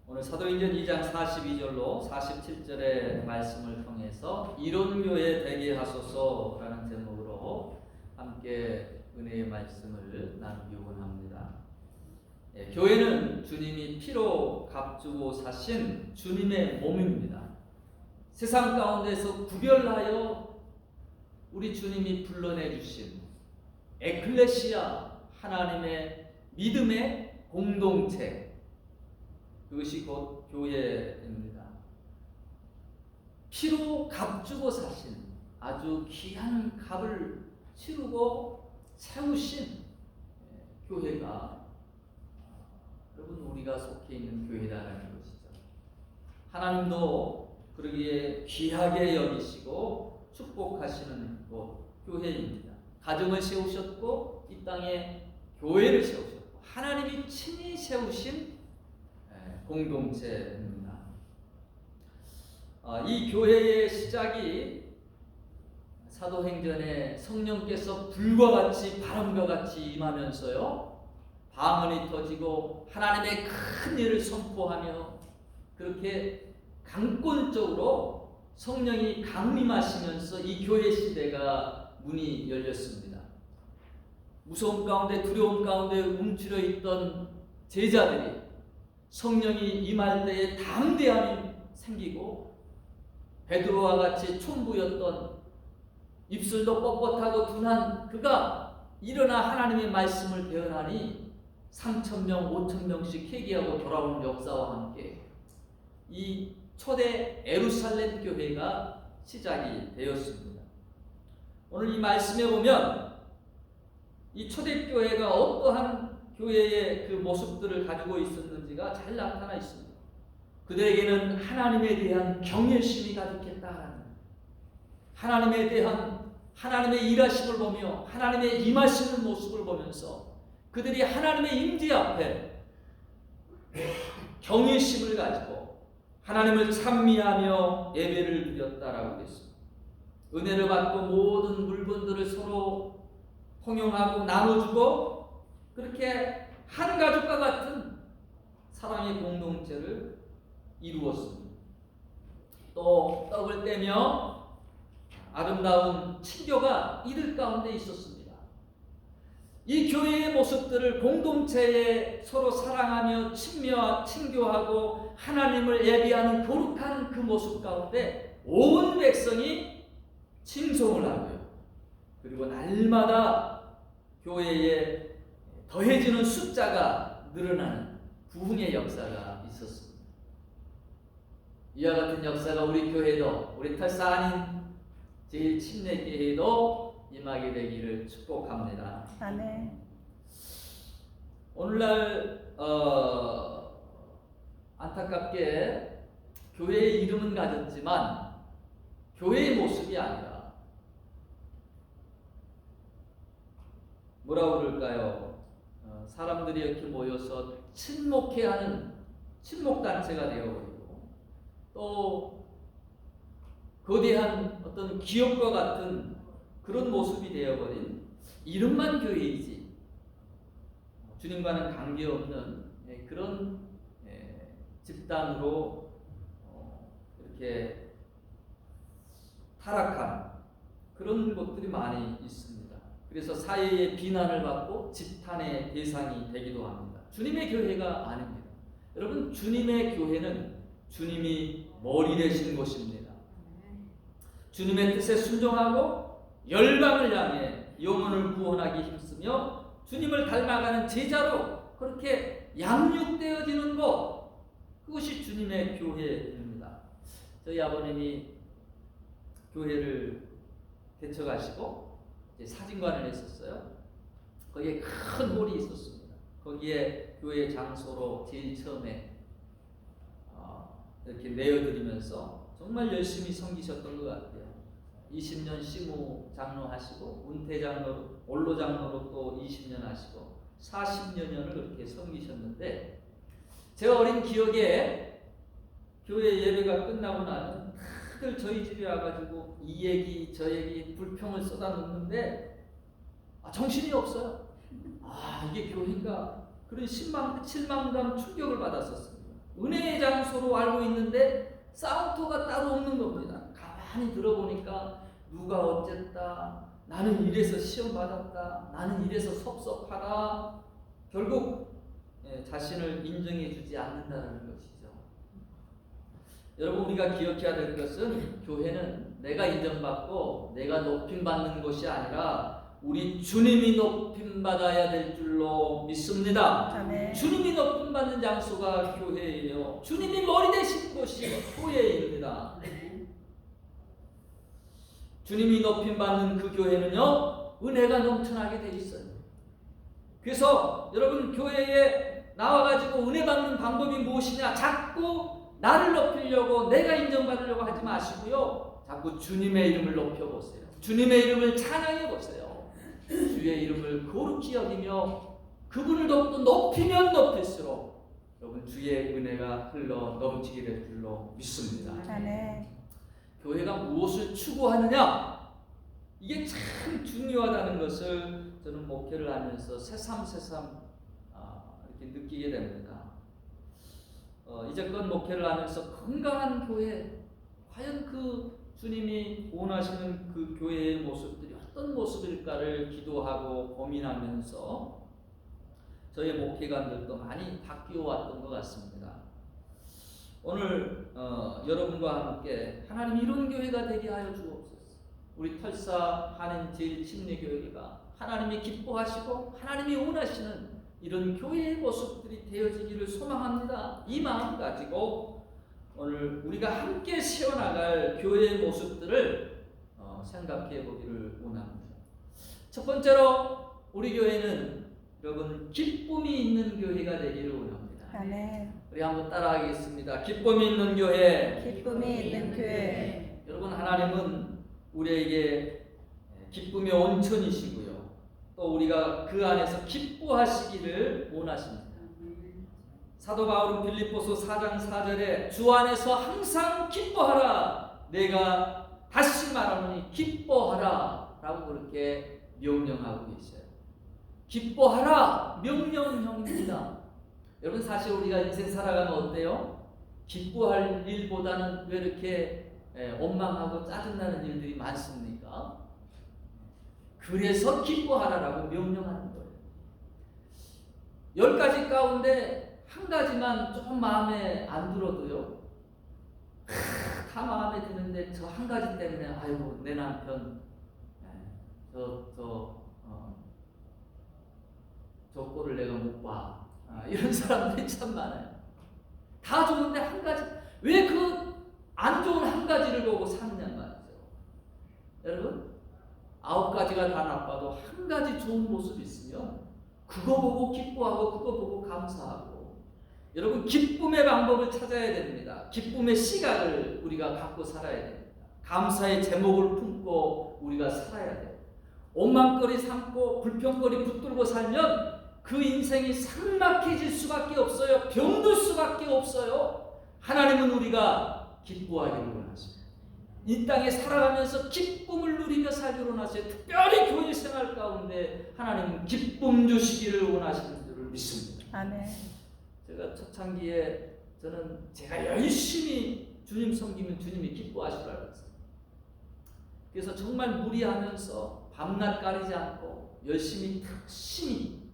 오늘 사도행전 2장 42절로 47절의 말씀을 통해서 이론교회 되게 하소서라는 제목으로 함께 은혜의 말씀을 나누기 원합니다. 교회는 주님이 피로 값주고 사신 주님의 몸입니다. 세상 가운데서 구별하여 우리 주님이 불러내 주신 에클레시아, 하나님의 믿음의 공동체, 그것이 곧 교회입니다. 피로 값주고 사신, 아주 귀한 값을 치르고 세우신 교회가 여러분 우리가 속해 있는 교회라는 것이죠. 하나님도 그러기에 귀하게 여기시고 축복하시는 곳 교회입니다. 가정을 세우셨고 이 땅에 교회를 세우셨고 하나님이 친히 세우신 공동체입니다. 이 교회의 시작이 사도행전에 성령께서 불과 같이 바람과 같이 임하면서요 방언이 터지고 하나님의 큰 일을 선포하며 그렇게 강권적으로 성령이 강림하시면서 이 교회 시대가 문이 열렸습니다. 무서움 가운데 두려움 가운데 움츠려 있던 제자들이 성령이 임할 때에 담대함이 생기고 베드로와 같이 촌부였던 입술도 뻣뻣하고 둔한 그가 일어나 하나님의 말씀을 대언하니 3,000명, 5,000명씩 회개하고 돌아오는 역사와 함께 이 초대 예루살렘 교회가 시작이 되었습니다. 오늘 이 말씀에 보면 이 초대 교회가 어떠한 교회의 그 모습들을 가지고 있었는지가 잘 나타나 있습니다. 그들에게는 하나님에 대한 경외심이 가득했다라는, 하나님에 대한 하나님의 일하심을 보며 하나님의 임하시는 모습을 보면서 그들이 하나님의 임재 앞에 경외심을 가지고 하나님을 찬미하며 예배를 드렸다라고 했습니다. 은혜를 받고 모든 물건들을 서로 통용하고 나눠주고 그렇게 한 가족과 같은 사랑의 공동체를 이루었습니다. 또 떡을 떼며 아름다운 친교가 이들 가운데 있었습니다. 이 교회의 모습들을 공동체에 서로 사랑하며 친교하고 하나님을 예배하는 거룩한 그 모습 가운데 온 백성이 칭송을 하고요. 그리고 날마다 교회에 더해지는 숫자가 늘어나는 부흥의 역사가 있었습니다. 이와 같은 역사가 우리 교회도, 우리 탈사아닌 제일 침례교회도 임하게 되기를 축복합니다. 아멘. 오늘날 안타깝게 교회의 이름은 가졌지만 교회의 모습이 아니라 뭐라고 그럴까요? 사람들이 이렇게 모여서 친목회하는 친목단체가 되어버리고 또 거대한 어떤 기업과 같은 그런 모습이 되어버린 이름만 교회이지 주님과는 관계없는 그런 집단으로 이렇게 타락한 그런 것들이 많이 있습니다. 그래서 사회의 비난을 받고 집탄의 대상이 되기도 합니다. 주님의 교회가 아닙니다. 여러분, 주님의 교회는 주님이 머리 되신 곳입니다. 주님의 뜻에 순종하고 열방을 향해 영혼을 구원하기 힘쓰며 주님을 닮아가는 제자로 그렇게 양육되어지는 것, 그것이 주님의 교회입니다. 저희 아버님이 교회를 개척하시고 사진관을 했었어요. 거기에 큰 홀이 있었습니다. 거기에 교회 장소로 제일 처음에 이렇게 내어드리면서 정말 열심히 섬기셨던 것 같아요. 20년 시무 장로 하시고 은퇴 장로, 원로 장로로 또 20년 하시고 40여 년을 그렇게 섬기셨는데 제가 어린 기억에 교회 예배가 끝나고 나면 다들 저희 집에 와가지고 이 얘기 저 얘기 불평을 쏟아놓는데 정신이 없어요. 이게 교회인가 그런 실망감 충격을 받았었습니다. 은혜의 장소로 알고 있는데 싸움터가 따로 없는 겁니다. 가만히 들어보니까 누가 어쨌다, 나는 이래서 시험 받았다, 나는 이래서 섭섭하다, 결국 자신을 인정해 주지 않는다는 것이죠. 여러분, 우리가 기억해야 될 것은 교회는 내가 인정받고 내가 높임받는 것이 아니라 우리 주님이 높임받아야 될 줄로 믿습니다. 아멘. 주님이 높임받는 장소가 교회예요. 주님이 머리 되신 곳이 교회입니다. 주님이 높임받는 그 교회는요, 은혜가 넘쳐나게 돼 있어요. 그래서 여러분, 교회에 나와가지고 은혜 받는 방법이 무엇이냐? 자꾸 나를 높이려고, 내가 인정받으려고 하지 마시고요, 자꾸 주님의 이름을 높여보세요. 주님의 이름을 찬양해보세요. 주의 이름을 거룩히 여기며 그분을 더욱더 높이면 높일수록 여러분, 주의 은혜가 흘러 넘치게 될 줄로 믿습니다. 아멘. 교회가 무엇을 추구하느냐, 이게 참 중요하다는 것을 저는 목회를 하면서 새삼 이렇게 느끼게 됩니다. 이제껏 목회를 하면서 건강한 교회, 과연 그 주님이 원하시는 그 교회의 모습들이 어떤 모습일까를 기도하고 고민하면서 저의 목회관들도 많이 바뀌어 왔던 것 같습니다. 오늘 여러분과 함께 하나님 이런 교회가 되게 하여 주옵소서. 우리 털사 한인 제1침례교회가 하나님이 기뻐하시고 하나님이 원하시는 이런 교회의 모습들이 되어지기를 소망합니다. 이 마음 가지고 오늘 우리가 함께 세워나갈 교회의 모습들을 생각해 보기를 원합니다. 첫 번째로 우리 교회는 여러분 기쁨이 있는 교회가 되기를 원합니다. 아멘. 우리 한번 따라하겠습니다. 기쁨이 있는 교회. 기쁨이 있는 교회. 여러분, 하나님은 우리에게 기쁨의 온천이시고요, 또 우리가 그 안에서 기뻐하시기를 원하십니다. 사도 바울은 빌립보서 4장 4절에 주 안에서 항상 기뻐하라, 내가 다시 말하노니 기뻐하라 라고 그렇게 명령하고 계셔요. 기뻐하라, 명령형입니다. 여러분, 사실 우리가 인생 살아가면 어때요? 기뻐할 일보다는 왜 이렇게 원망하고 짜증나는 일들이 많습니까? 그래서 기뻐하라라고 명령하는 거예요. 10가지 가운데 한 가지만 조금 마음에 안 들어도요, 다 마음에 드는데 저 한 가지 때문에 아이고 내 남편 저 꼴을 내가 못 봐, 이런 사람들이 참 많아요. 다 좋은데 한 가지, 왜 그 안 좋은 한 가지를 보고 사느냐 말이죠. 여러분, 9가지가 다 나빠도 한 가지 좋은 모습이 있으면 그거 보고 기뻐하고 그거 보고 감사하고, 여러분, 기쁨의 방법을 찾아야 됩니다. 기쁨의 시각을 우리가 갖고 살아야 됩니다. 감사의 제목을 품고 우리가 살아야 돼요. 원망거리 삼고 불평거리 붙들고 살면 그 인생이 삭막해질 수밖에 없어요. 병들 수밖에 없어요. 하나님은 우리가 기뻐하기를 원하십니다. 이 땅에 살아가면서 기쁨을 누리며 살기를 원하세요. 특별히 교회 생활 가운데 하나님은 기쁨 주시기를 원하시는 줄을 믿습니다. 아멘. 제가 초창기에 저는 제가 열심히 주님 섬기면 주님이 기뻐하실 줄 알았어요. 그래서 정말 무리하면서 밤낮 가리지 않고 열심히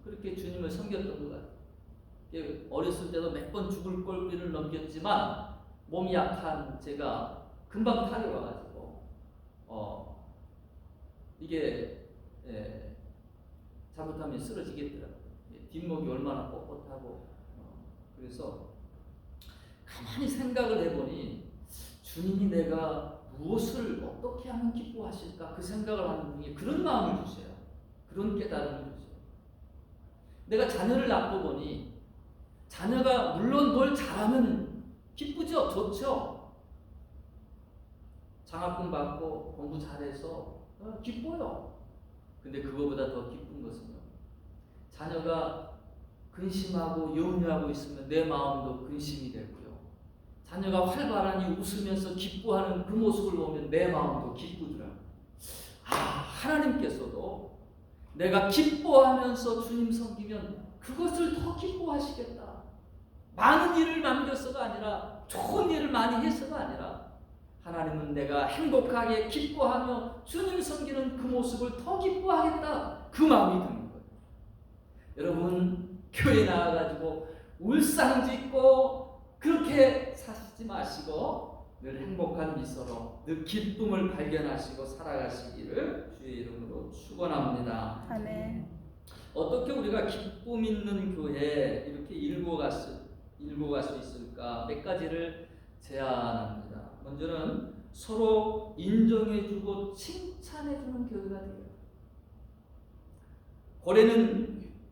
그렇게 주님을 섬겼던 것 같아요. 어렸을 때도 몇 번 죽을 꼴비를 넘겼지만 몸이 약한 제가 금방 타려와가지고 이게 잘못하면 쓰러지겠더라고요. 뒷목이 얼마나 뻣뻣하고 그래서 가만히 생각을 해보니 주님이 내가 무엇을 어떻게 하면 기뻐하실까, 그 생각을 하는 중에 그런 마음을 주세요. 그런 깨달음을 주세요. 내가 자녀를 낳고 보니 자녀가 물론 뭘 잘하면 기쁘죠, 좋죠. 장학금 받고 공부 잘해서 기뻐요. 근데 그거보다 더 기쁜 것은요, 자녀가 근심하고 염려하고 있으면 내 마음도 근심이 되고요, 자녀가 활발하니 웃으면서 기뻐하는 그 모습을 보면 내 마음도 기쁘더라고요. 하나님께서도 내가 기뻐하면서 주님 섬기면 그것을 더 기뻐하시겠다. 많은 일을 남겨서가 아니라 좋은 일을 많이 해서가 아니라 하나님은 내가 행복하게 기뻐하며 주님 섬기는 그 모습을 더 기뻐하겠다 그 마음이 드는 거예요. 여러분 교회 나와가지고 울상짓고 그렇게 사시지 마시고 늘 행복한 미소로 늘 기쁨을 발견하시고 살아가시기를 주의 이름으로 축원합니다. 아멘. 어떻게 우리가 기쁨 있는 교회 이렇게 일궈갈 수 있을까? 몇 가지를 제안합니다. 먼저는 서로 인정해주고 칭찬해주는 교회가 돼요.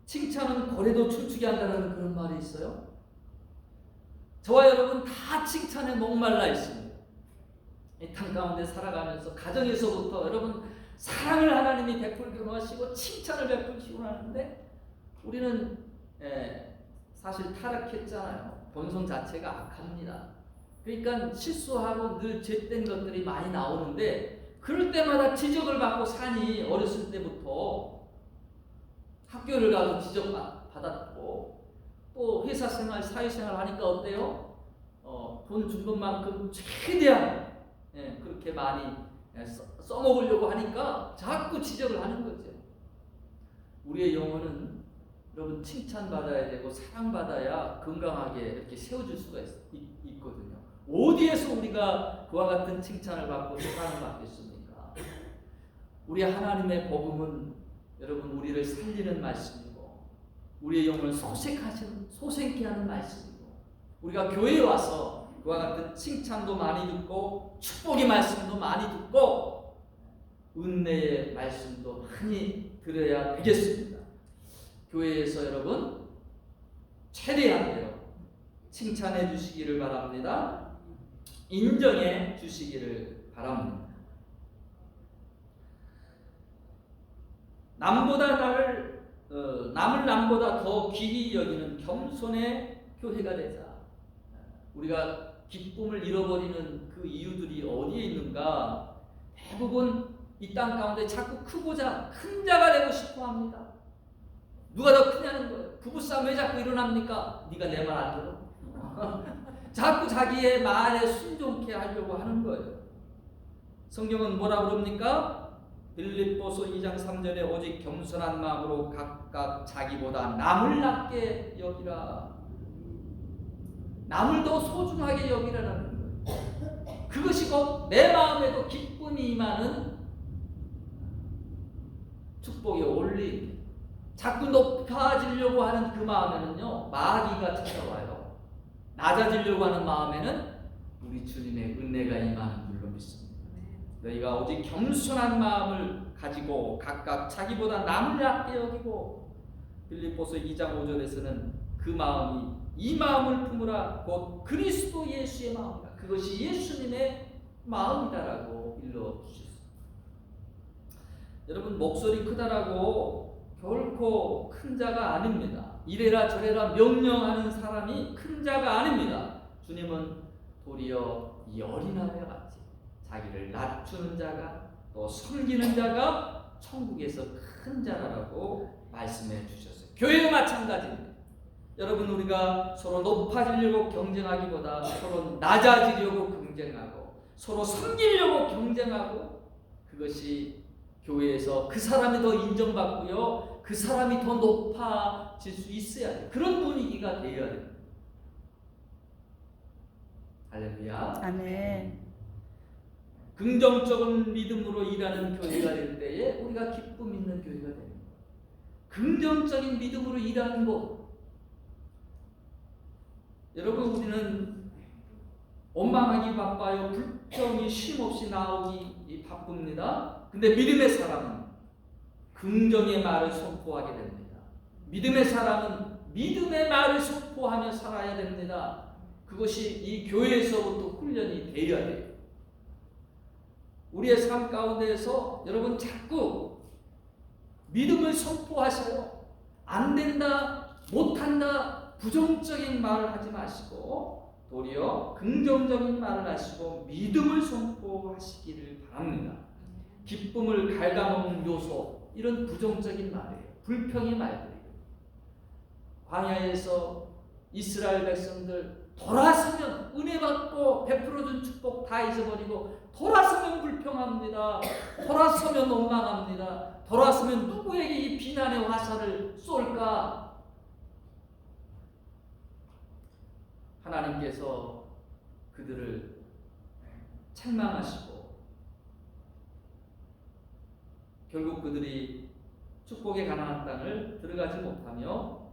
칭찬은 고래도 춤추게 한다는 그런 말이 있어요. 저와 여러분 다 칭찬에 목말라 있습니다. 이 땅 가운데 살아가면서 가정에서부터 여러분 사랑을 하나님이 베풀기로 하시고 칭찬을 베풀시고 하는데 우리는 사실 타락했잖아요. 본성 자체가 악합니다. 그러니까 실수하고 늘 죄된 것들이 많이 나오는데 그럴 때마다 지적을 받고 사니 어렸을 때부터 학교를 가도 지적받았고 또 회사 생활, 사회생활 하니까 어때요? 돈 준 것만큼 최대한 그렇게 많이 써먹으려고 하니까 자꾸 지적을 하는 거죠. 우리의 영혼은 여러분 칭찬받아야 되고 사랑받아야 건강하게 이렇게 세워줄 수가 있거든요. 어디에서 우리가 그와 같은 칭찬을 받고 사랑을 받겠습니까? 우리 하나님의 복음은 여러분 우리를 살리는 말씀이고 우리의 영혼을 소생케 하는 말씀이고 우리가 교회에 와서 그와 같은 칭찬도 많이 듣고 축복의 말씀도 많이 듣고 은혜의 말씀도 많이 들어야 되겠습니다. 교회에서 여러분 최대한 대로 칭찬해 주시기를 바랍니다. 인정해 주시기를 바랍니다. 남을 남보다 더 귀히 여기는 겸손의 교회가 되자. 우리가 기쁨을 잃어버리는 그 이유들이 어디에 있는가? 대부분 이 땅 가운데 자꾸 크고자 큰 자가 되고 싶어 합니다. 누가 더 크냐는 거예요. 부부싸움 왜 자꾸 일어납니까? 네가 내 말 안 들어? 자꾸 자기의 말에 순종케 하려고 하는 거예요. 성경은 뭐라 그럽니까? 빌립보서 2장 3절에 오직 겸손한 마음으로 각각 자기보다 남을 낮게 여기라. 남을 더 소중하게 여기라는 거예요. 그것이 곧 내 마음에도 기쁨이 임하는 축복의 원리. 자꾸 높아지려고 하는 그 마음에는요 마귀가 찾아와요. 낮아지려고 하는 마음에는 우리 주님의 은혜가 임하는 줄로 믿습니다. 너희가 오직 겸손한 마음을 가지고 각각 자기보다 남을 낮게 여기고 빌립보서 2장 5절에서는 그 마음이 이 마음을 품으라 곧 그리스도 예수의 마음이다. 그것이 예수님의 마음이다라고 일러주셨습니다. 여러분 목소리 크다라고 결코 큰 자가 아닙니다. 이래라 저래라 명령하는 사람이 큰 자가 아닙니다. 주님은 도리어 이 어린아이와 같이 자기를 낮추는 자가 또 섬기는 자가 천국에서 큰 자라고 말씀해 주셨어요. 교회도 마찬가지입니다. 여러분 우리가 서로 높아지려고 경쟁하기보다 서로 낮아지려고 경쟁하고 서로 섬기려고 경쟁하고 그것이 교회에서 그 사람이 더 인정받고요. 그 사람이 더 높아질 수 있어야 돼요. 그런 분위기가 되어야 돼요. 할렐루야. 아멘. 긍정적인 믿음으로 일하는 교회가 될 때에 우리가 기쁨 있는 교회가 됩니다. 긍정적인 믿음으로 일하는 것. 여러분 우리는 원망하기 바빠요. 불평이 쉼없이 나오기 바쁩니다. 근데 믿음의 사람은 긍정의 말을 선포하게 됩니다. 믿음의 사람은 믿음의 말을 선포하며 살아야 됩니다. 그것이 이 교회에서부터 훈련이 되어야 돼요. 우리의 삶 가운데에서 여러분 자꾸 믿음을 선포하셔요. 안 된다, 못한다, 부정적인 말을 하지 마시고 도리어 긍정적인 말을 하시고 믿음을 선포하시기를 바랍니다. 기쁨을 갉아먹는 요소, 이런 부정적인 말이에요. 불평의 말들이에요. 광야에서 이스라엘 백성들 돌아서면 은혜 받고 베풀어준 축복 다 잊어버리고 돌아서면 불평합니다. 돌아서면 원망합니다. 돌아서면 누구에게 이 비난의 화살을 쏠까? 하나님께서 그들을 책망하시고 결국 그들이 축복의 가나안 땅을 들어가지 못하며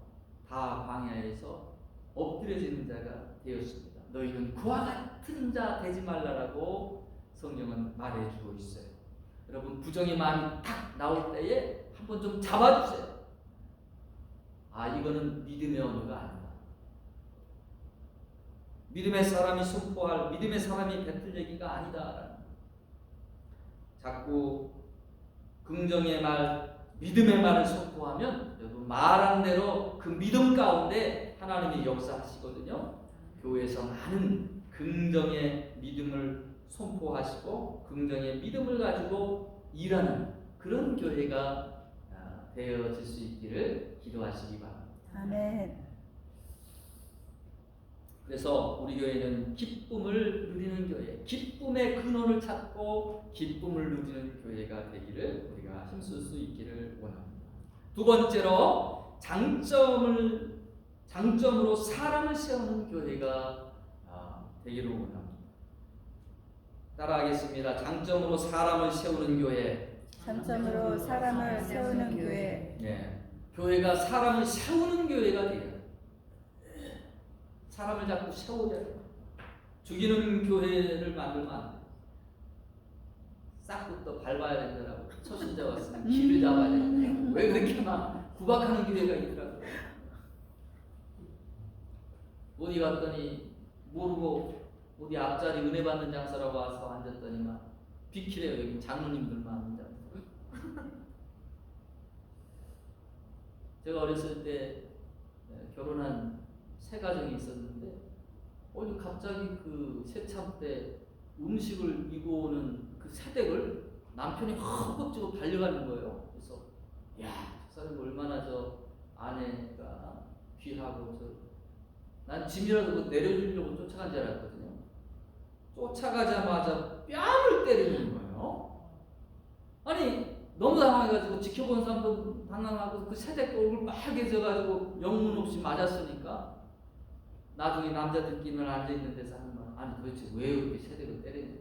다 광야에서 엎드려지는 자가 되었습니다. 너희는 그와 같은 자 되지 말라라고 성경은 말해주고 있어요. 여러분 부정의 마음이 딱 나올 때에 한번 좀 잡아주세요. 아, 이거는 믿음의 언어가 아니다. 믿음의 사람이 선포할, 믿음의 사람이 뱉을 얘기가 아니다. 자꾸 긍정의 말, 믿음의 말을 선포하면 여러분 말한 대로 그 믿음 가운데 하나님이 역사하시거든요. 교회에서 많은 긍정의 믿음을 선포하시고 긍정의 믿음을 가지고 일하는 그런 교회가 되어질 수 있기를 기도하시기 바랍니다. 아멘. 그래서 우리 교회는 기쁨을 누리는 교회, 기쁨의 근원을 찾고 기쁨을 누리는 교회가 되기를 우리가 힘쓸 수 있기를 원합니다. 두 번째로 장점으로 사람을 세우는 교회가 되기를 원합니다. 따라하겠습니다. 장점으로 사람을 세우는 교회. 장점으로 사람을 세우는 교회. 네, 교회가 사람을 세우는 교회가 돼요. 사람을 자꾸 세워야 돼요. 죽이는 교회를 만들면 안 돼요. 싹부터 밟아야 된다라고 초신자 왔으면 길을 잡아야 된다고. 왜 그렇게 막 구박하는 교회가 있더라고요. 어디 갔더니 모르고 어디 앞자리 은혜 받는 장사라고 와서 앉았더니만 비키래요. 여기 장로님들만 앉아. 제가 어렸을 때 결혼한 세 가정이 있었는데 어디 갑자기 그 세참 때 음식을 이고 오는 그 새댁을 남편이 허겁지겁 달려가는 거예요. 그래서 야, 저 사람이 얼마나 저 아내가 귀하고 난 짐이라도 내려주려고 쫓아간 줄 알았거든요. 쫓아가자마자 뺨을 때리는 거예요. 아니 너무 당황해가지고 지켜본 사람도 당황하고 그 새댁 얼굴 빨개져가지고 영문 없이 맞았으니까 나중에 남자들끼리는 앉아있는 데서 하는 말, 아니 도대체 왜 이렇게 새댁을 때리냐.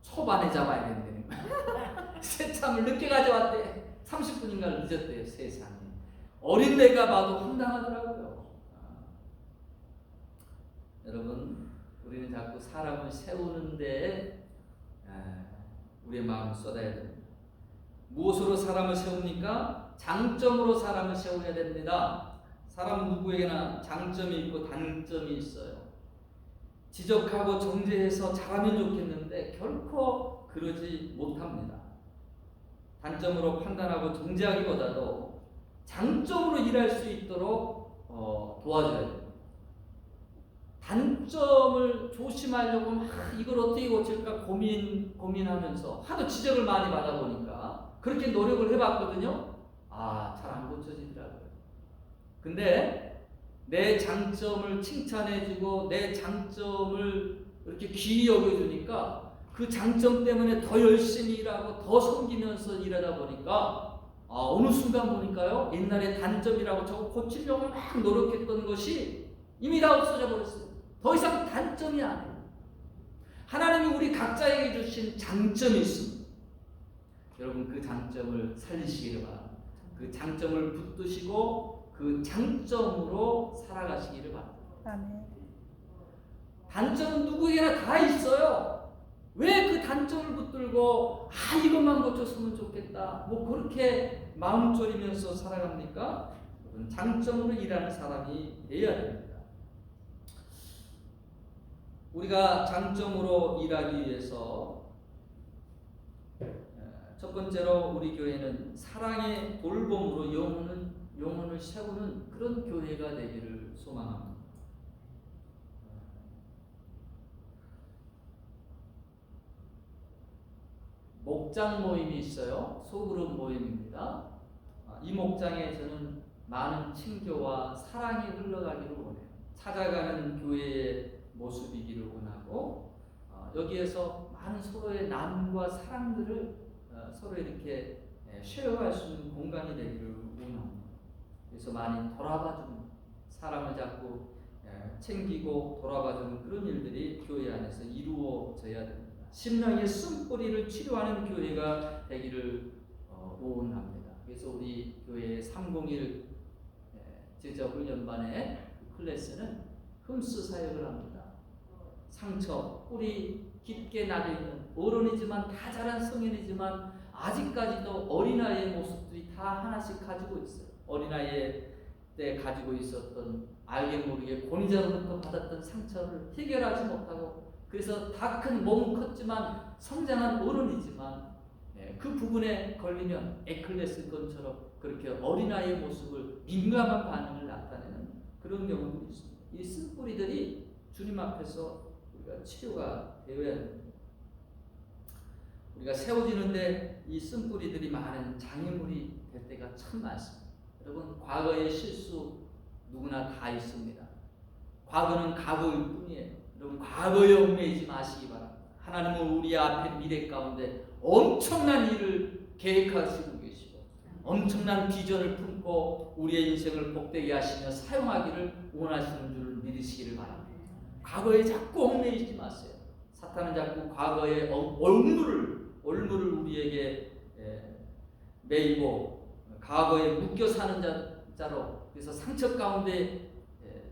초반에 잡아야 된다는 거야. 새참을 늦게 가져왔대. 30분인가 늦었대요. 세상에. 어린애가 봐도 황당하더라고요. 여러분 우리는 자꾸 사람을 세우는데 우리의 마음을 쏟아야 됩니다. 무엇으로 사람을 세웁니까? 장점으로 사람을 세워야 됩니다. 사람은 누구에게나 장점이 있고 단점이 있어요. 지적하고 정죄해서 잘하면 좋겠는데 결코 그러지 못합니다. 단점으로 판단하고 정죄하기보다도 장점으로 일할 수 있도록 도와줘야 돼요. 단점을 조심하려고 막 이걸 어떻게 고칠까 고민하면서 하도 지적을 많이 받아보니까 그렇게 노력을 해봤거든요. 잘 안 고쳐지더라고요. 근데 내 장점을 칭찬해주고 내 장점을 이렇게 귀히 여겨주니까 그 장점 때문에 더 열심히 일하고 더 섬기면서 일하다 보니까 어느 순간 보니까요, 옛날에 단점이라고 저거 고치려고 막 노력했던 것이 이미 다 없어져 버렸어요. 더 이상 단점이 아니에요. 하나님이 우리 각자에게 주신 장점이 있습니다. 여러분 그 장점을 살리시기를 바랍니다. 그 장점을 붙드시고 그 장점으로 살아가시기를 바랍니다. 아멘. 단점은 누구에게나 다 있어요. 왜 그 단점을 붙들고 이것만 고쳤으면 좋겠다 뭐 그렇게 마음 졸이면서 살아갑니까? 장점으로 일하는 사람이 되어야 됩니다. 우리가 장점으로 일하기 위해서 첫 번째로 우리 교회는 사랑의 돌봄으로 영혼을 세우는 그런 교회가 되기를 소망합니다. 목장 모임이 있어요. 소그룹 모임입니다. 이 목장에 저는 많은 친교와 사랑이 흘러가기를 원해요. 찾아가는 교회의 모습이기를 원하고 여기에서 많은 서로의 나눔과 사랑들을 서로 이렇게 쉐어할 수 있는 공간이 되기를 원합니다. 그래서 많이 돌아봐주는 사람을 자꾸 챙기고 돌아봐주는 그런 일들이 교회 안에서 이루어져야 됩니다. 심령의 쓴뿌리를 치료하는 교회가 되기를 원합니다. 그래서 우리 교회의 301 제자훈련반의 클래스는 흠스 사역을 합니다. 상처, 뿌리 깊게 나져있는 어른이지만 다 자란 성인이지만 아직까지도 어린아이의 모습들이 다 하나씩 가지고 있어요. 어린아이 때 가지고 있었던 알게 모르게 권위자로부터 받았던 상처를 해결하지 못하고 그래서 다 큰 몸은 컸지만 성장한 어른이지만 그 부분에 걸리면 에클레스건처럼 그렇게 어린아이의 모습을 민감한 반응을 나타내는 그런 경우도 있습니다. 이 쓴뿌리들이 주님 앞에서 우리가 치료가 되어야 됩니다. 우리가 세워지는데 이 쓴뿌리들이 많은 장애물이 될 때가 참 많습니다. 여러분 과거의 실수 누구나 다 있습니다. 과거는 과거일 뿐이에요. 여러분 과거에 얽매이지 마시기 바랍니다. 하나님은 우리 앞에 미래 가운데 엄청난 일을 계획하시고 계시고 엄청난 비전을 품고 우리의 인생을 복되게 하시며 사용하기를 원하시는 줄을 믿으시기를 바랍니다. 과거에 자꾸 얽매이지 마세요. 사탄은 자꾸 과거의 얼물을 우리에게 매이고 과거에 묶여 사는 자로 그래서 상처 가운데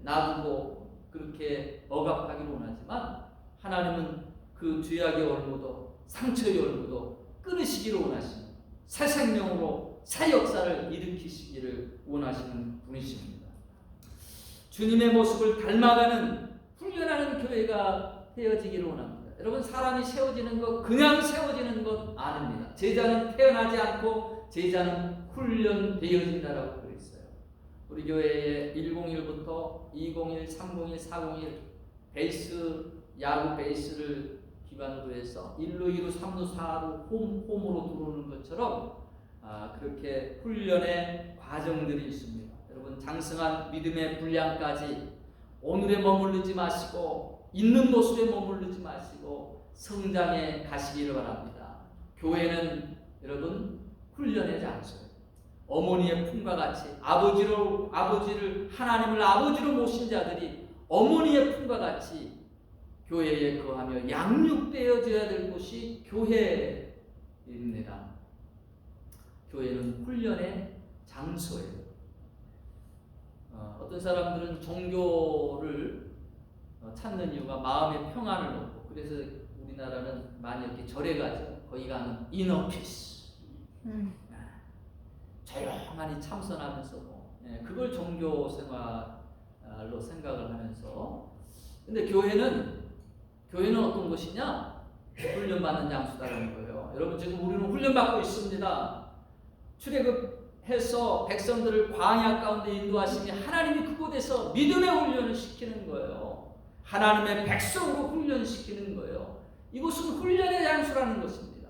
놔두고 그렇게 억압하기를 원하지만 하나님은 그 죄악의 얼무도 상처의 얼무도 끊으시기를 원하시는 새 생명으로 새 역사를 일으키시기를 원하시는 분이십니다. 주님의 모습을 닮아가는 훈련하는 교회가 되어지기를 원합니다. 여러분 사람이 세워지는 것 그냥 세워지는 것 아닙니다. 제자는 태어나지 않고 제자는 훈련되어진다라고 되어 있어요. 우리 교회에 101부터 201, 301, 401 베이스 야구 베이스를 기반으로 해서 1루, 2루, 3루, 4루 홈으로 들어오는 것처럼 그렇게 훈련의 과정들이 있습니다. 여러분 장성한 믿음의 분량까지 오늘에 머무르지 마시고 있는 모습에 머무르지 마시고 성장해 가시기를 바랍니다. 교회는 여러분 훈련의 장소예요. 어머니의 품과 같이 하나님을 아버지로 모신 자들이 어머니의 품과 같이 교회에 거하며 양육되어져야 될 곳이 교회입니다. 교회는 훈련의 장소예요. 어떤 사람들은 종교를 찾는 이유가 마음의 평안을 얻고 그래서 우리나라는 많이 이렇게 절에 가죠. 거기 가면 이너피스 조용하니 참선하면서 그걸 종교 생활로 생각을 하면서 근데 교회는 어떤 곳이냐? 훈련받는 장소다라는 거예요. 여러분 지금 우리는 훈련받고 있습니다. 출애굽해서 백성들을 광야 가운데 인도하시니 하나님이 그곳에서 믿음의 훈련을 시키는 거예요. 하나님의 백성으로 훈련시키는 거예요. 이곳은 훈련의 장소라는 것입니다.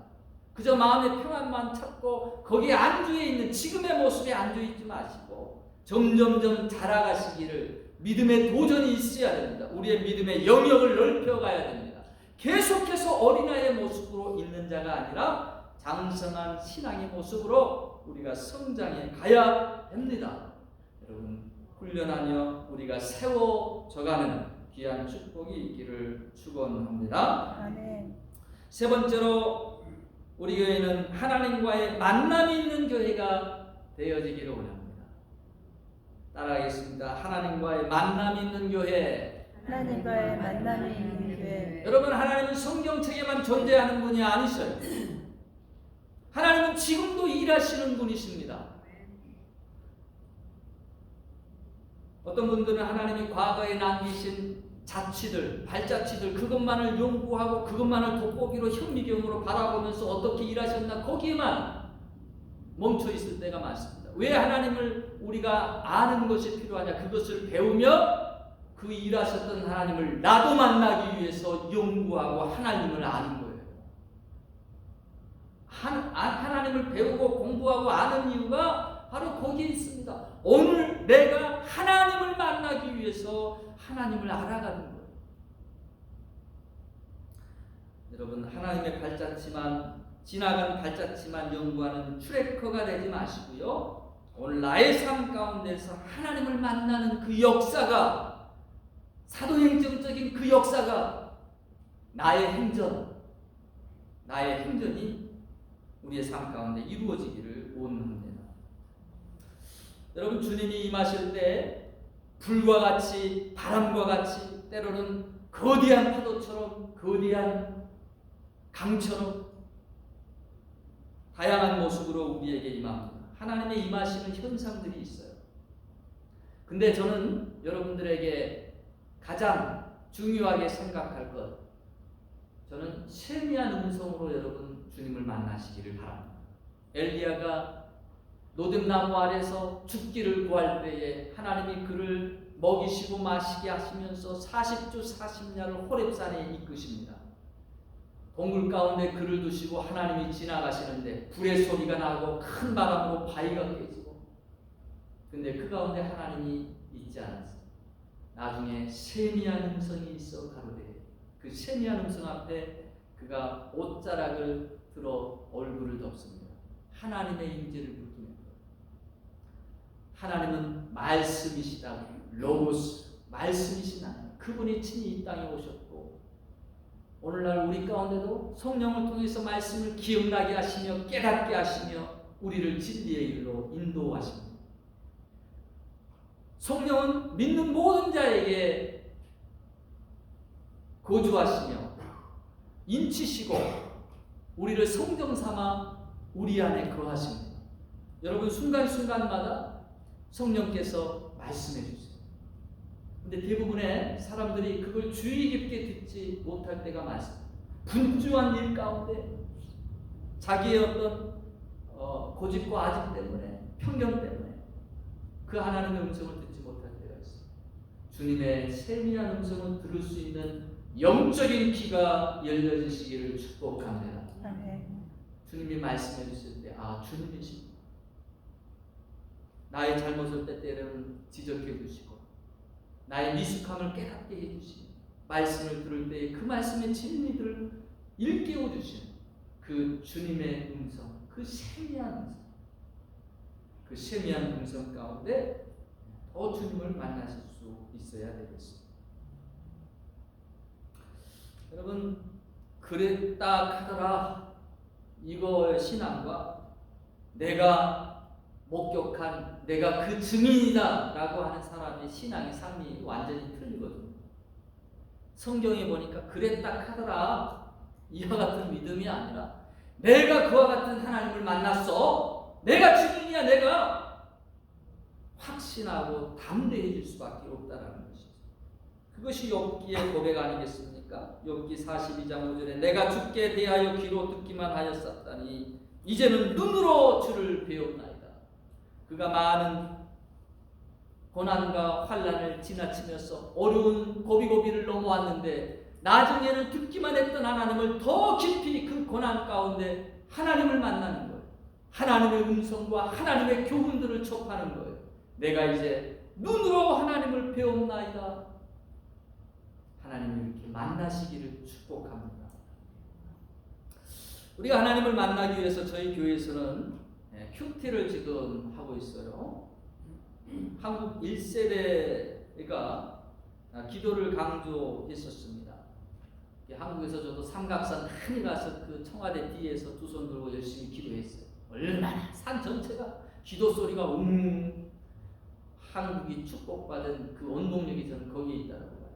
그저 마음의 평안만 찾고 거기에 안주해 있는 지금의 모습에 안주해 있지 마시고 점점점 자라가시기를 믿음의 도전이 있어야 됩니다. 우리의 믿음의 영역을 넓혀가야 됩니다. 계속해서 어린아이의 모습으로 있는 자가 아니라 장성한 신앙의 모습으로 우리가 성장해 가야 됩니다. 여러분 훈련하며 우리가 세워져가는 귀한 축복이 있기를 축원합니다. 아멘. 세 번째로 우리 교회는 하나님과의 만남이 있는 교회가 되어지기를 원합니다. 따라하겠습니다. 하나님과의 만남이 있는 교회. 하나님과의 만남이 있는 교회. 여러분 하나님은 성경책에만 존재하는 분이 아니셔요. 하나님은 지금도 일하시는 분이십니다. 어떤 분들은 하나님이 과거에 남기신 자취들, 발자취들 그것만을 연구하고 그것만을 돋보기로 현미경으로 바라보면서 어떻게 일하셨나 거기에만 멈춰 있을 때가 많습니다. 왜 하나님을 우리가 아는 것이 필요하냐? 그것을 배우며 그 일하셨던 하나님을 나도 만나기 위해서 연구하고 하나님을 아는 거예요. 하나님을 배우고 공부하고 아는 이유가 바로 거기에 있습니다. 오늘 내가 하나님을 만나기 위해서 하나님을 알아가는 거예요. 여러분, 하나님의 발자취만, 지나간 발자취만 연구하는 트래커가 되지 마시고요. 오늘 나의 삶 가운데서 하나님을 만나는 그 역사가, 사도행정적인 그 역사가 나의 행전이 우리의 삶 가운데 이루어지기를 원합니다. 여러분, 주님이 임하실 때 불과 같이, 바람과 같이, 때로는 거대한 파도처럼, 거대한 강처럼 다양한 모습으로 우리에게 임합니다. 하나님의 임하시는 현상들이 있어요. 근데 저는 여러분들에게 가장 중요하게 생각할 것, 저는 세미한 음성으로 여러분 주님을 만나시기를 바랍니다. 엘리야가 노듭나무 아래서 죽기를 구할 때에 하나님이 그를 먹이시고 마시게 하시면서 40주 40야를 호렙산에 이끄십니다. 동굴 가운데 그를 두시고 하나님이 지나가시는데 불의 소리가 나고 큰 바람으로 바위가 깨지고, 근데 그 가운데 하나님이 있지 않았어요. 나중에 세미한 음성이 있어 가로되, 그 세미한 음성 앞에 그가 옷자락을 들어 얼굴을 덮습니다. 하나님의 임재를 느끼는 거예요. 하나님은 말씀이시다. 로고스, 말씀이신 하나님. 그분이 친히 이 땅에 오셨고, 오늘날 우리 가운데도 성령을 통해서 말씀을 기억나게 하시며 깨닫게 하시며 우리를 진리의 길로 인도하십니다. 성령은 믿는 모든 자에게 거주하시며 인치시고 우리를 성정 삼아 우리 안에 거하십니다. 여러분, 순간순간마다 성령께서 말씀해 주세요. 근데 대부분의 사람들이 그걸 주의 깊게 듣지 못할 때가 많습니다. 분주한 일 가운데 자기의 어떤 고집과 아집 때문에, 편견 때문에 그 하나님의 음성을 듣지 못할 때가 있습니다. 주님의 세미한 음성을 들을 수 있는 영적인 귀가 열려지시기를 축복합니다. 아멘. 주님이 말씀해 주실 때, 아, 주님이십니다. 나의 잘못을 때때로는 지적해 주시고 나의 미숙함을 깨닫게 해주시고 말씀을 들을 때 그 말씀의 진리들을 일깨워 주시는 그 주님의 음성, 그 세미한 음성, 그 세미한 음성 가운데 더 주님을 만나실 수 있어야 되겠습니다. 여러분, 그랬다 하더라 이거의 신앙과 내가 목격한, 내가 그 증인이다 라고 하는 사람의 신앙의 삶이 완전히 틀리거든요. 성경에 보니까 그랬다 하더라 이와 같은 믿음이 아니라 내가 그와 같은 하나님을 만났어, 내가 증인이야, 내가 확신하고 담대해질 수밖에 없다라는 것이죠. 그것이 욥기의 고백 아니겠습니까? 욥기 42장 5절에 내가 주께 대하여 귀로 듣기만 하였었다니 이제는 눈으로 주를 배웠나이다. 그가 많은 고난과 환난을 지나치면서 어려운 고비고비를 넘어왔는데 나중에는 듣기만 했던 하나님을 더 깊이 그 고난 가운데 하나님을 만나는 거예요. 하나님의 음성과 하나님의 교훈들을 접하는 거예요. 내가 이제 눈으로 하나님을 배웠나이다. 하나님을 이렇게 만나시기를 축복합니다. 우리가 하나님을 만나기 위해서 저희 교회에서는 큐티를 지금 하고 있어요. 한국 1세대가 기도를 강조했었습니다. 한국에서 저도 삼각산 많이 가서 그 청와대 뒤에서 두 손 들고 열심히 기도했어요. 얼마나 산 전체가 기도 소리가 한국이 축복받은 그 원동력이 저는 거기에 있다고 봐요.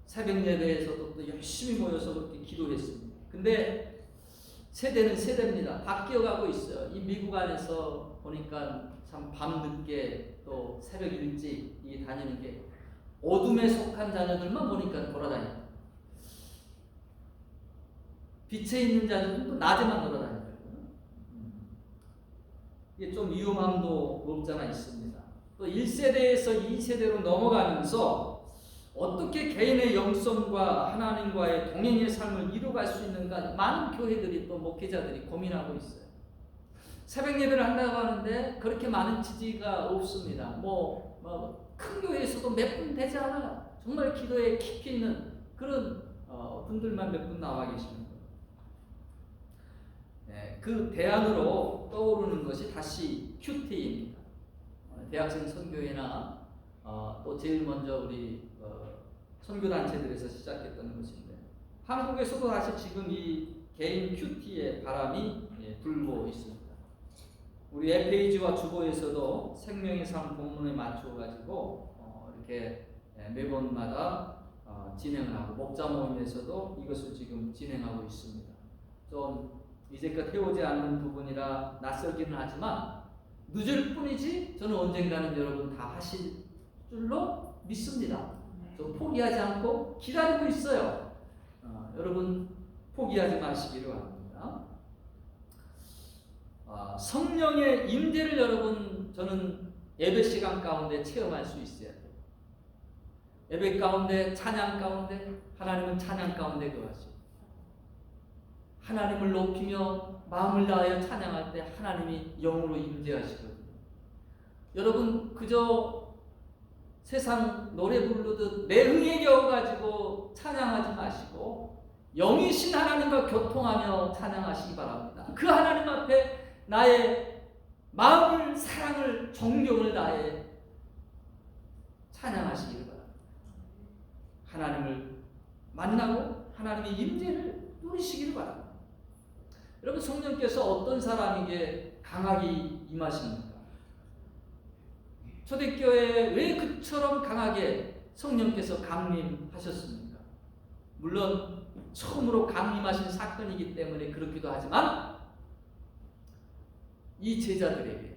새벽 예배에서도 또 열심히 모여서 그렇게 기도했습니다. 근데 세대는 세대입니다. 바뀌어가고 있어요. 이 미국 안에서 보니까 참 밤늦게 또 새벽 일찍 이 다니는 게 어둠에 속한 자녀들만 보니까 돌아다녀요. 빛에 있는 자녀들은 또 낮에만 돌아다녀요. 이게 좀 위험함도 없잖아 있습니다. 또 1세대에서 2세대로 넘어가면서 어떻게 개인의 영성과 하나님과의 동행의 삶을 이루어갈 수 있는가 많은 교회들이 또 목회자들이 고민하고 있어요. 새벽 예배를 한다고 하는데 그렇게 많은 지지가 없습니다. 큰 교회에서도 몇 분 되지 않아요. 정말 기도에 깊이 있는 그런 분들만 몇 분 나와 계시는 거예요. 네, 그 대안으로 떠오르는 것이 다시 큐티입니다. 대학생 선교회나 또 제일 먼저 우리 선교단체들에서 시작했던 것인데, 한국에서도 사실 지금 이 개인 큐티의 바람이 불고 있습니다. 우리 FAG와 주보에서도 생명의 삶 본문에 맞추어 가지고 이렇게 매번마다 진행을 하고, 목자 모임에서도 이것을 지금 진행하고 있습니다. 좀 이제껏 해오지 않는 부분이라 낯설기는 하지만 늦을 뿐이지 저는 언젠가는 여러분 다 하실 줄로 믿습니다. 좀 포기하지 않고 기다리고 있어요. 여러분 포기하지 마시기를 바랍니다. 성령의 임재를 여러분 저는 예배 시간 가운데 체험할 수 있어야 돼요. 예배 가운데, 찬양 가운데, 하나님은 찬양 가운데 거하시고, 하나님을 높이며 마음을 다하여 찬양할 때 하나님이 영으로 임재하시거든요. 여러분 그저 세상 노래 부르듯 내 흥에 겨워가지고 찬양하지 마시고 영이신 하나님과 교통하며 찬양하시기 바랍니다. 그 하나님 앞에 나의 마음을, 사랑을, 존경을 다해 찬양하시기를 바랍니다. 하나님을 만나고 하나님의 임재를 누리시기를 바랍니다. 여러분 성령께서 어떤 사람에게 강하게 임하십니까? 초대교회에 왜 그처럼 강하게 성령께서 강림하셨습니까? 물론 처음으로 강림하신 사건이기 때문에 그렇기도 하지만 이 제자들에게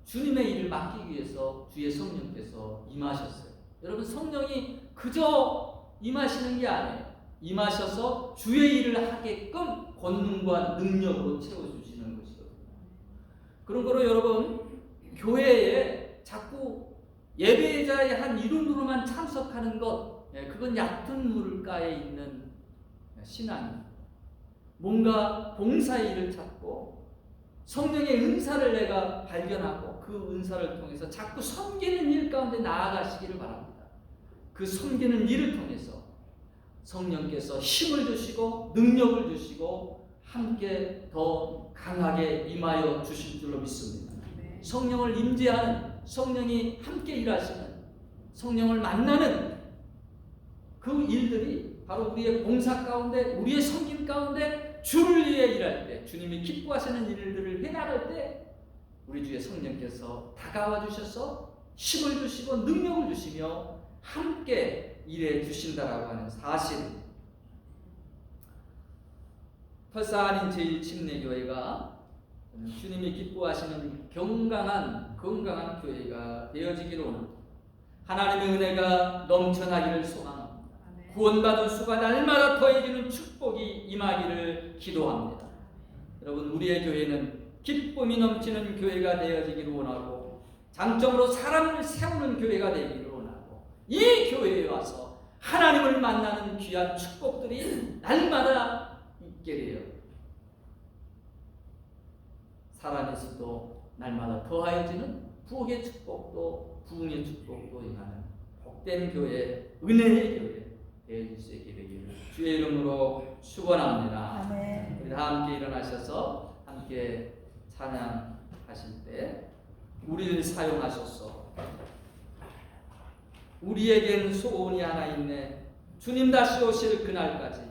주님의 일을 맡기기 위해서 주의 성령께서 임하셨어요. 여러분 성령이 그저 임하시는 게 아니에요. 임하셔서 주의 일을 하게끔 권능과 능력으로 채워주시는 것이거든요. 그런 거로 여러분 교회에 자꾸 예배자의 한 이름으로만 참석하는 것, 그건 얕은 물가에 있는 신앙입니다. 뭔가 봉사의 일을 찾고 성령의 은사를 내가 발견하고 그 은사를 통해서 자꾸 섬기는 일 가운데 나아가시기를 바랍니다. 그 섬기는 일을 통해서 성령께서 힘을 주시고 능력을 주시고 함께 더 강하게 임하여 주실 줄로 믿습니다. 성령을 임재하는, 성령이 함께 일하시는, 성령을 만나는 그 일들이 바로 우리의 봉사 가운데, 우리의 섬김 가운데 주를 위해 일할 때, 주님이 기뻐하시는 일들을 해나갈 때 우리 주의 성령께서 다가와 주셔서 힘을 주시고 능력을 주시며 함께 일해 주신다라고 하는 사실. 설사한인 제1침례교회가 주님이 기뻐하시는 건강한 교회가 되어지기를 원합니다. 하나님의 은혜가 넘쳐나기를 소망합니다. 구원받은 수가 날마다 더해지는 축복이 임하기를 기도합니다. 여러분 우리의 교회는 기쁨이 넘치는 교회가 되어지기를 원하고 장점으로 사람을 세우는 교회가 되기를 원하고 이 교회에 와서 하나님을 만나는 귀한 축복들이 날마다 있게 되어 살아내서도 날마다 더하여지는 부흥의 축복도 부흥의 축복도 임하는 복된 교회, 은혜의 교회 되어질 수 있게 되기를 주의 이름으로 축원합니다. 아멘. 우리 다 함께 일어나셔서 함께 찬양하실 때 우리를 사용하셔서 우리에겐 소원이 하나 있네. 주님 다시 오실 그날까지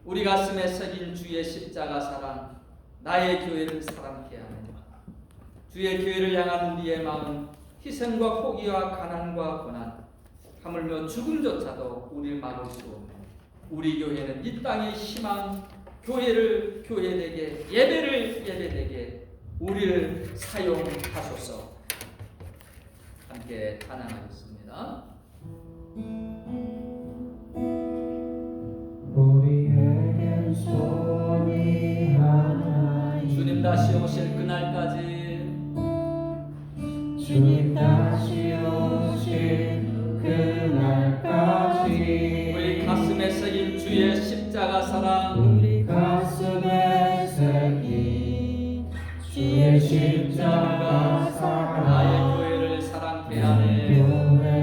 우리 가슴에 새긴 주의 십자가 사랑, 나의 교회를 사랑케 하네. 주의 교회를 향한 우리의 마음, 희생과 포기와 가난과 고난, 하물며 죽음조차도 우리를 막을 수 없네. 우리 교회는 이 땅의 희망, 교회를 교회되게, 예배를 예배되게 우리를 사용하소서. 함께 찬양하겠습니다. 우리에겐 소원이 하나 있네. 주님 다시 오실 그날까지 주님 다시 오실 그날까지 우리 가슴에 새긴 주의 십자가 사랑, 우리 가슴에 새긴 주의 십자가 나의 사랑 교회를 사랑케 하네. 교회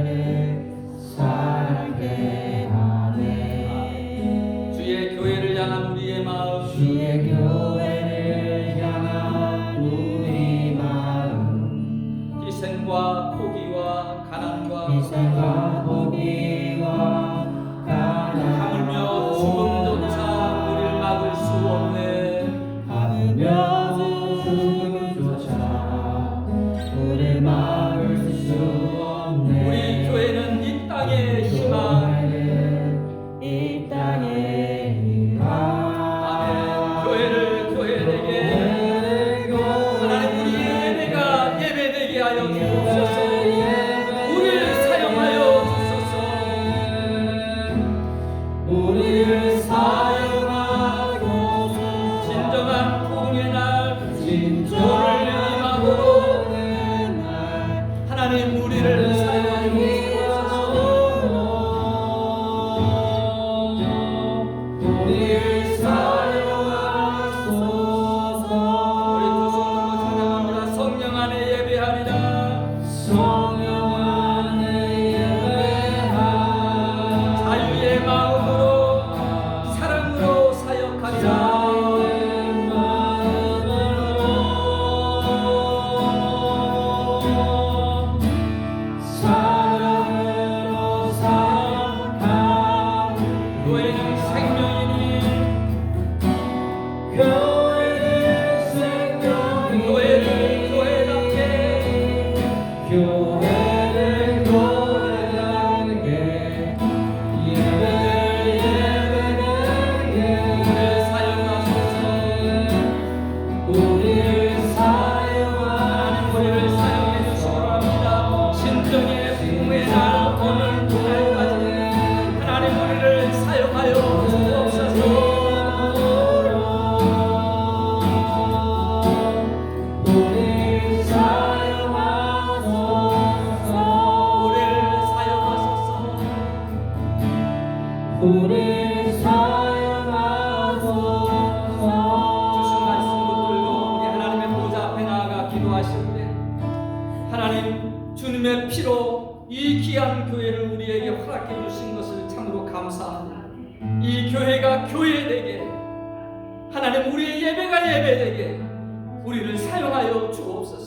감사합니다. 이 교회가 교회되게, 하나님 우리의 예배가 예배되게 우리를 사용하여 주옵소서.